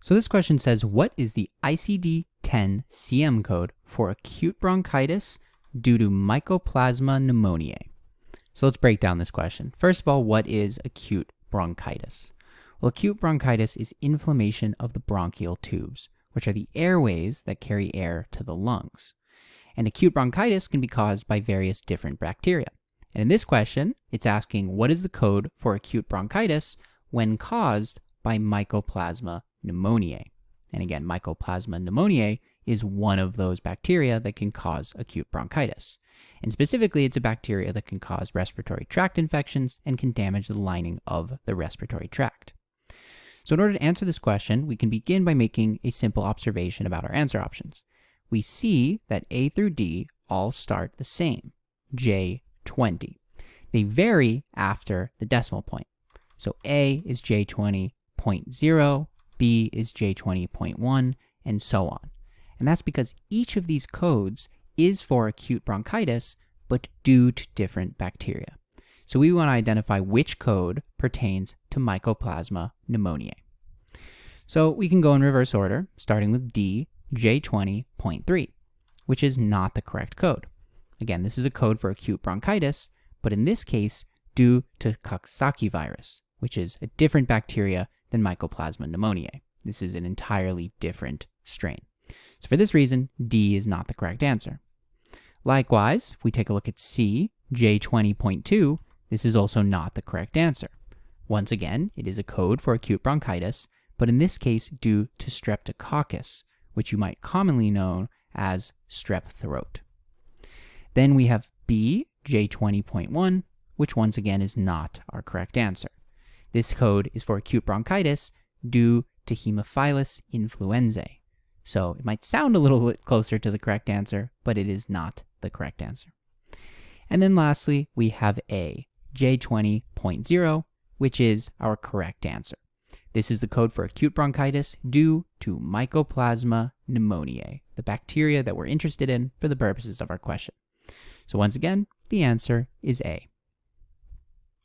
So this question says, what is the ICD-10 CM code for acute bronchitis due to Mycoplasma pneumoniae? So let's break down this question. First of all, what is acute bronchitis? Well, acute bronchitis is inflammation of the bronchial tubes, which are the airways that carry air to the lungs. And acute bronchitis can be caused by various different bacteria. And in this question, it's asking what is the code for acute bronchitis when caused by Mycoplasma pneumoniae. And again, Mycoplasma pneumoniae is one of those bacteria that can cause acute bronchitis. And specifically, it's a bacteria that can cause respiratory tract infections and can damage the lining of the respiratory tract. So in order to answer this question, we can begin by making a simple observation about our answer options. We see that A through D all start the same, J20. They vary after the decimal point. So A is J20.0, B is J20.1, and so on. And that's because each of these codes is for acute bronchitis, but due to different bacteria. So we want to identify which code pertains to Mycoplasma pneumoniae. So we can go in reverse order, starting with D, J20.3, which is not the correct code. Again, this is a code for acute bronchitis, but in this case, due to Coxsackie virus, which is a different bacteria than Mycoplasma pneumoniae. This is an entirely different strain. So for this reason, D is not the correct answer. Likewise, if we take a look at C, J20.2, this is also not the correct answer. Once again, it is a code for acute bronchitis, but in this case due to Streptococcus, which you might commonly know as strep throat. Then we have B, J20.1, which once again is not our correct answer. This code is for acute bronchitis due to Haemophilus influenzae. So it might sound a little bit closer to the correct answer, but it is not the correct answer. And then lastly, we have A, J20.0, which is our correct answer. This is the code for acute bronchitis due to Mycoplasma pneumoniae, the bacteria that we're interested in for the purposes of our question. So once again, the answer is A.